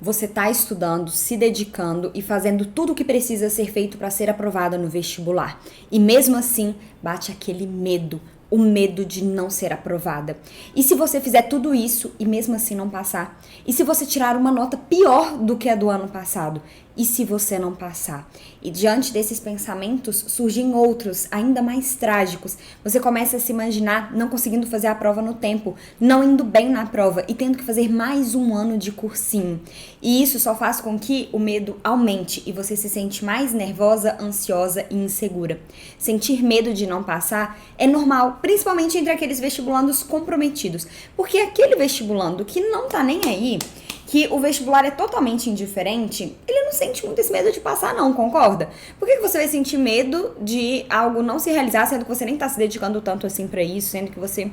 você está estudando, se dedicando e fazendo tudo o que precisa ser feito para ser aprovada no vestibular. E mesmo assim, bate aquele medo, o medo de não ser aprovada. E se você fizer tudo isso e mesmo assim não passar? E se você tirar uma nota pior do que a do ano passado? E se você não passar? E diante desses pensamentos surgem outros, ainda mais trágicos. Você começa a se imaginar não conseguindo fazer a prova no tempo, não indo bem na prova e tendo que fazer mais um ano de cursinho. E isso só faz com que o medo aumente e você se sente mais nervosa, ansiosa e insegura. Sentir medo de não passar é normal, principalmente entre aqueles vestibulandos comprometidos. Porque aquele vestibulando que não tá nem aí, que o vestibular é totalmente indiferente, ele não sente muito esse medo de passar não, concorda? Por que você vai sentir medo de algo não se realizar, sendo que você nem tá se dedicando tanto assim pra isso, sendo que você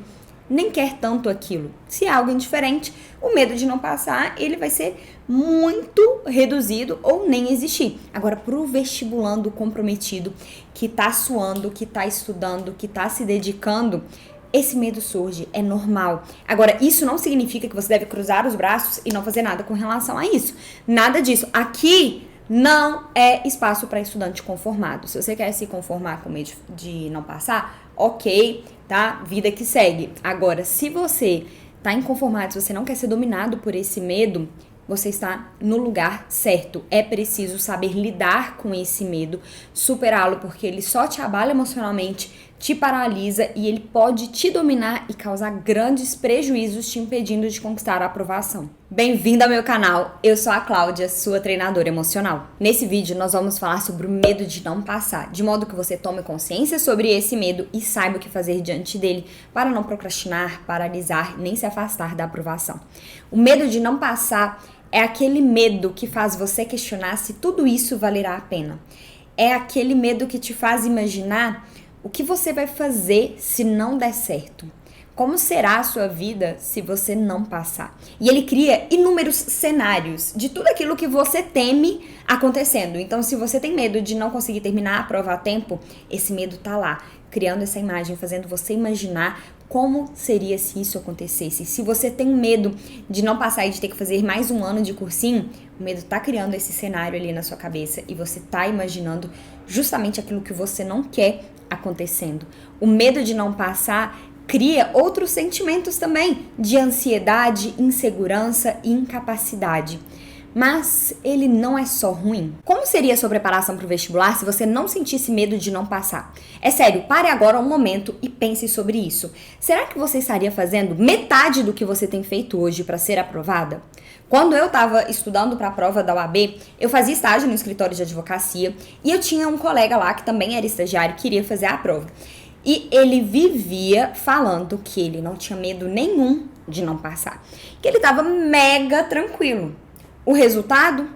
nem quer tanto aquilo? Se é algo indiferente, o medo de não passar, ele vai ser muito reduzido ou nem existir. Agora, pro vestibulando comprometido, que tá suando, que tá estudando, que tá se dedicando, esse medo surge, é normal. Agora, isso não significa que você deve cruzar os braços e não fazer nada com relação a isso. Nada disso. Aqui não é espaço para estudante conformado. Se você quer se conformar com medo de não passar, ok, tá? Vida que segue. Agora, se você tá inconformado, se você não quer ser dominado por esse medo, você está no lugar certo. É preciso saber lidar com esse medo, superá-lo, porque ele só te abala emocionalmente, te paralisa e ele pode te dominar e causar grandes prejuízos, te impedindo de conquistar a aprovação. Bem-vindo ao meu canal, eu sou a Cláudia, sua treinadora emocional. Nesse vídeo nós vamos falar sobre o medo de não passar, de modo que você tome consciência sobre esse medo e saiba o que fazer diante dele para não procrastinar, paralisar nem se afastar da aprovação. O medo de não passar é aquele medo que faz você questionar se tudo isso valerá a pena. É aquele medo que te faz imaginar o que você vai fazer se não der certo. Como será a sua vida se você não passar? E ele cria inúmeros cenários de tudo aquilo que você teme acontecendo. Então, se você tem medo de não conseguir terminar a prova a tempo, esse medo tá lá, criando essa imagem, fazendo você imaginar como seria se isso acontecesse. Se você tem medo de não passar e de ter que fazer mais um ano de cursinho, o medo tá criando esse cenário ali na sua cabeça e você tá imaginando justamente aquilo que você não quer acontecendo. O medo de não passar cria outros sentimentos também, de ansiedade, insegurança e incapacidade. Mas ele não é só ruim. Como seria a sua preparação para o vestibular se você não sentisse medo de não passar? É sério, pare agora um momento e pense sobre isso. Será que você estaria fazendo metade do que você tem feito hoje para ser aprovada? Quando eu estava estudando para a prova da UAB, eu fazia estágio no escritório de advocacia e eu tinha um colega lá que também era estagiário e queria fazer a prova. E ele vivia falando que ele não tinha medo nenhum de não passar, que ele estava mega tranquilo. O resultado?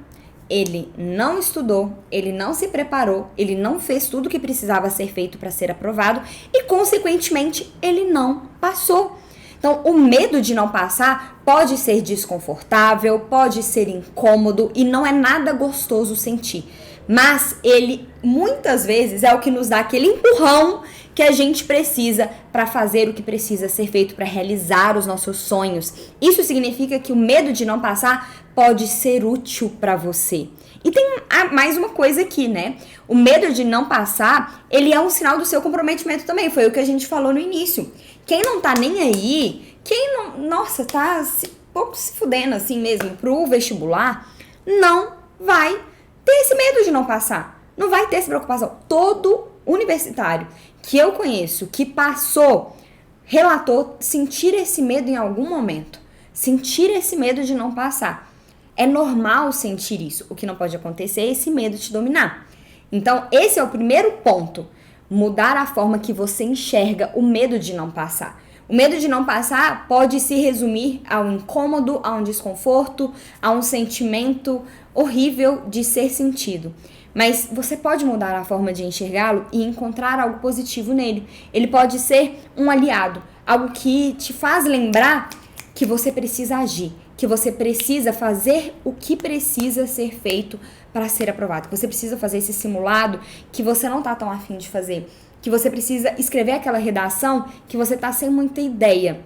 Ele não estudou, ele não se preparou, ele não fez tudo o que precisava ser feito para ser aprovado e, consequentemente, ele não passou. Então, o medo de não passar pode ser desconfortável, pode ser incômodo e não é nada gostoso sentir. Mas ele, muitas vezes, é o que nos dá aquele empurrão que a gente precisa para fazer o que precisa ser feito para realizar os nossos sonhos. Isso significa que o medo de não passar pode ser útil para você. E tem mais uma coisa aqui, né? O medo de não passar, ele é um sinal do seu comprometimento também. Foi o que a gente falou no início. Quem não tá nem aí, quem não, nossa, tá pouco se fudendo assim mesmo pro vestibular, não vai ter esse medo de não passar. Não vai ter essa preocupação. Todo universitário que eu conheço, que passou, relatou sentir esse medo em algum momento. Sentir esse medo de não passar. É normal sentir isso. O que não pode acontecer é esse medo te dominar. Então, esse é o primeiro ponto. Mudar a forma que você enxerga o medo de não passar. O medo de não passar pode se resumir a um incômodo, a um desconforto, a um sentimento horrível de ser sentido. Mas você pode mudar a forma de enxergá-lo e encontrar algo positivo nele. Ele pode ser um aliado, algo que te faz lembrar que você precisa agir, que você precisa fazer o que precisa ser feito para ser aprovado, que você precisa fazer esse simulado que você não está tão afim de fazer, que você precisa escrever aquela redação que você está sem muita ideia,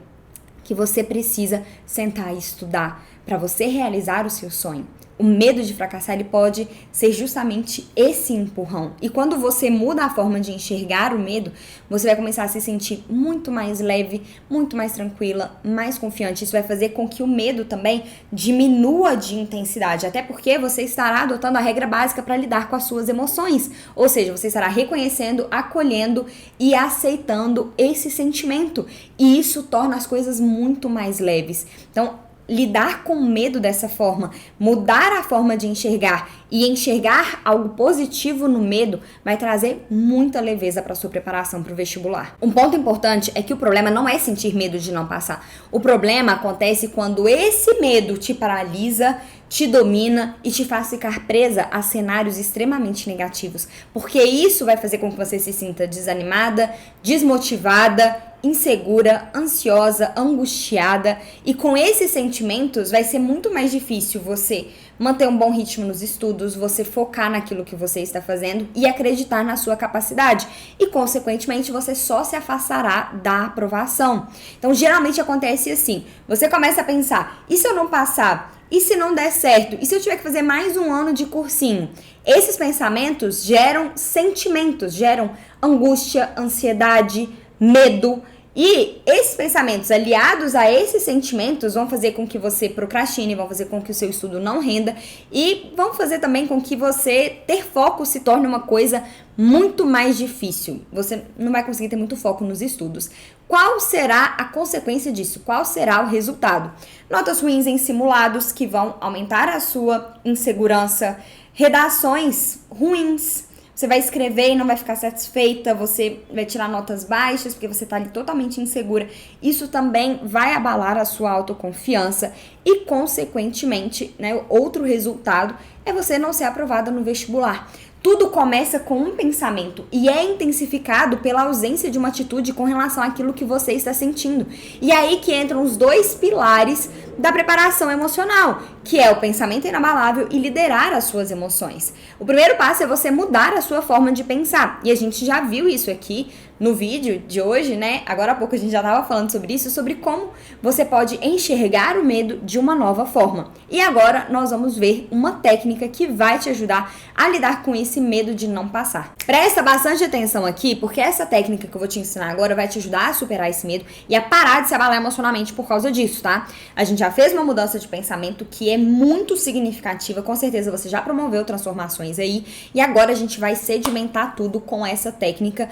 que você precisa sentar e estudar para você realizar o seu sonho. O medo de fracassar, ele pode ser justamente esse empurrão. E quando você muda a forma de enxergar o medo, você vai começar a se sentir muito mais leve, muito mais tranquila, mais confiante. Isso vai fazer com que o medo também diminua de intensidade, até porque você estará adotando a regra básica para lidar com as suas emoções. Ou seja, você estará reconhecendo, acolhendo e aceitando esse sentimento. E isso torna as coisas muito mais leves. Então, lidar com o medo dessa forma, mudar a forma de enxergar e enxergar algo positivo no medo vai trazer muita leveza para sua preparação para o vestibular. Um ponto importante é que o problema não é sentir medo de não passar. O problema acontece quando esse medo te paralisa, te domina e te faz ficar presa a cenários extremamente negativos, porque isso vai fazer com que você se sinta desanimada, desmotivada, insegura, ansiosa, angustiada, e com esses sentimentos vai ser muito mais difícil você manter um bom ritmo nos estudos, você focar naquilo que você está fazendo e acreditar na sua capacidade, e consequentemente você só se afastará da aprovação. Então geralmente acontece assim, você começa a pensar, e se eu não passar? E se não der certo? E se eu tiver que fazer mais um ano de cursinho? Esses pensamentos geram sentimentos, geram angústia, ansiedade, medo. E esses pensamentos aliados a esses sentimentos vão fazer com que você procrastine, vão fazer com que o seu estudo não renda e vão fazer também com que você ter foco se torne uma coisa muito mais difícil. Você não vai conseguir ter muito foco nos estudos. Qual será a consequência disso? Qual será o resultado? Notas ruins em simulados que vão aumentar a sua insegurança, redações ruins. Você vai escrever e não vai ficar satisfeita, você vai tirar notas baixas porque você está ali totalmente insegura. Isso também vai abalar a sua autoconfiança e, consequentemente, né, outro resultado é você não ser aprovada no vestibular. Tudo começa com um pensamento e é intensificado pela ausência de uma atitude com relação àquilo que você está sentindo. E aí que entram os dois pilares da preparação emocional, que é o pensamento inabalável e liderar as suas emoções. O primeiro passo é você mudar a sua forma de pensar. E a gente já viu isso aqui no vídeo de hoje, né? Agora há pouco a gente já estava falando sobre isso, sobre como você pode enxergar o medo de uma nova forma. E agora nós vamos ver uma técnica que vai te ajudar a lidar com esse medo de não passar. Presta bastante atenção aqui, porque essa técnica que eu vou te ensinar agora vai te ajudar a superar esse medo e a parar de se abalar emocionalmente por causa disso, tá? A gente já fez uma mudança de pensamento que é muito significativa, com certeza você já promoveu transformações aí, e agora a gente vai sedimentar tudo com essa técnica.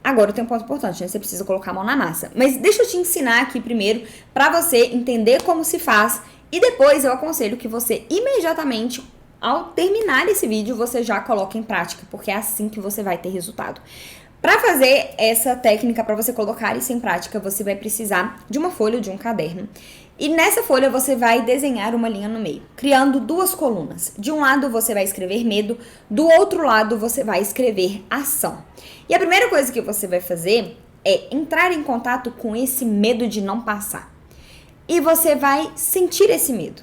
Agora tem um ponto importante, né? Você precisa colocar a mão na massa. Mas deixa eu te ensinar aqui primeiro para você entender como se faz e depois eu aconselho que você imediatamente, ao terminar esse vídeo, você já coloque em prática, porque é assim que você vai ter resultado. Para fazer essa técnica, para você colocar isso em prática, você vai precisar de uma folha ou de um caderno. E nessa folha você vai desenhar uma linha no meio, criando duas colunas. De um lado você vai escrever medo, do outro lado você vai escrever ação. E a primeira coisa que você vai fazer é entrar em contato com esse medo de não passar. E você vai sentir esse medo.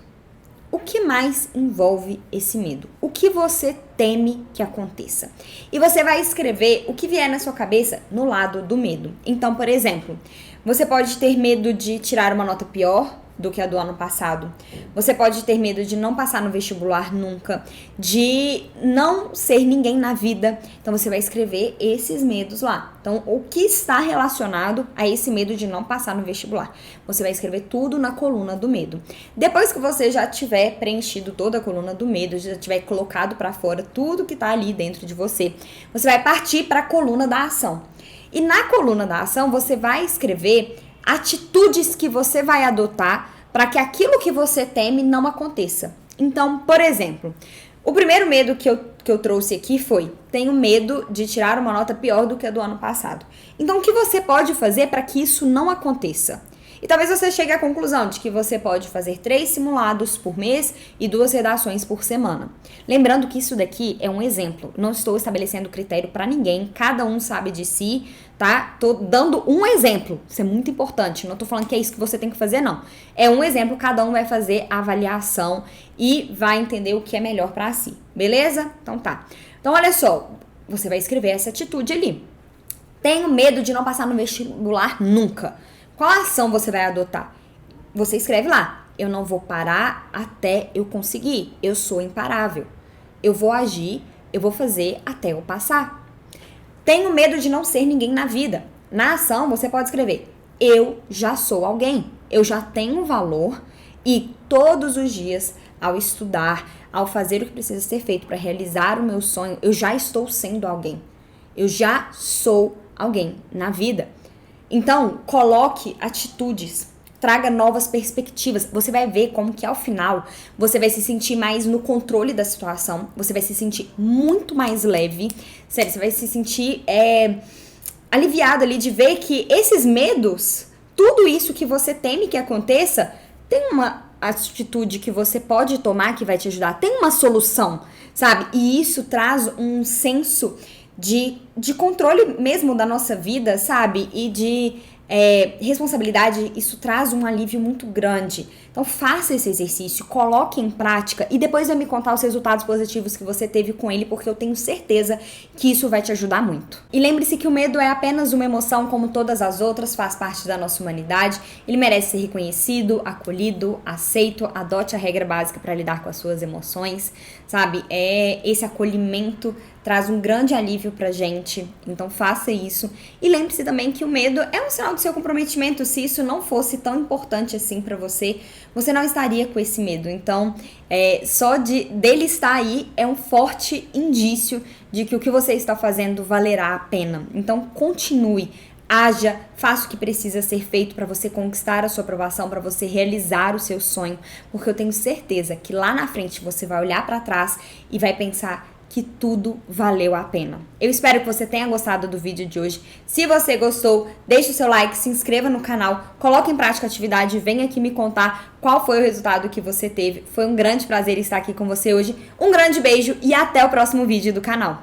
O que mais envolve esse medo? O que você teme que aconteça? E você vai escrever o que vier na sua cabeça no lado do medo. Então, por exemplo, você pode ter medo de tirar uma nota pior do que a do ano passado. Você pode ter medo de não passar no vestibular nunca, de não ser ninguém na vida. Então você vai escrever esses medos lá. Então, o que está relacionado a esse medo de não passar no vestibular? Você vai escrever tudo na coluna do medo. Depois que você já tiver preenchido toda a coluna do medo, já tiver colocado para fora tudo que está ali dentro de você, você vai partir para a coluna da ação. E na coluna da ação, você vai escrever atitudes que você vai adotar para que aquilo que você teme não aconteça. Então, por exemplo, o primeiro medo que eu trouxe aqui foi: tenho medo de tirar uma nota pior do que a do ano passado. Então, o que você pode fazer para que isso não aconteça? E talvez você chegue à conclusão de que você pode fazer 3 simulados por mês e 2 redações por semana. Lembrando que isso daqui é um exemplo. Não estou estabelecendo critério para ninguém. Cada um sabe de si, tá? Tô dando um exemplo. Isso é muito importante. Não tô falando que é isso que você tem que fazer, não. É um exemplo. Cada um vai fazer a avaliação e vai entender o que é melhor para si. Beleza? Então tá. Então olha só. Você vai escrever essa atitude ali. Tenho medo de não passar no vestibular nunca. Qual ação você vai adotar? Você escreve lá: eu não vou parar até eu conseguir. Eu sou imparável. Eu vou agir, eu vou fazer até eu passar. Tenho medo de não ser ninguém na vida. Na ação, você pode escrever: eu já sou alguém. Eu já tenho valor e todos os dias, ao estudar, ao fazer o que precisa ser feito para realizar o meu sonho, eu já estou sendo alguém. Eu já sou alguém na vida. Então, coloque atitudes, traga novas perspectivas. Você vai ver como que ao final você vai se sentir mais no controle da situação, você vai se sentir muito mais leve, sério, você vai se sentir aliviado ali de ver que esses medos, tudo isso que você teme que aconteça, tem uma atitude que você pode tomar que vai te ajudar, tem uma solução, sabe? E isso traz um senso de controle mesmo da nossa vida, sabe? E de responsabilidade. Isso traz um alívio muito grande. Então faça esse exercício, coloque em prática e depois vai me contar os resultados positivos que você teve com ele, porque eu tenho certeza que isso vai te ajudar muito. E lembre-se que o medo é apenas uma emoção como todas as outras, faz parte da nossa humanidade, ele merece ser reconhecido, acolhido, aceito, adote a regra básica para lidar com as suas emoções, sabe? Esse acolhimento traz um grande alívio pra gente, então faça isso. E lembre-se também que o medo é um sinal do seu comprometimento. Se isso não fosse tão importante assim pra você, você não estaria com esse medo. Então, só dele estar aí é um forte indício de que o que você está fazendo valerá a pena. Então, continue, haja, faça o que precisa ser feito para você conquistar a sua aprovação, para você realizar o seu sonho, porque eu tenho certeza que lá na frente você vai olhar para trás e vai pensar que tudo valeu a pena. Eu espero que você tenha gostado do vídeo de hoje. Se você gostou, deixe o seu like, se inscreva no canal, coloque em prática a atividade e venha aqui me contar qual foi o resultado que você teve. Foi um grande prazer estar aqui com você hoje. Um grande beijo e até o próximo vídeo do canal.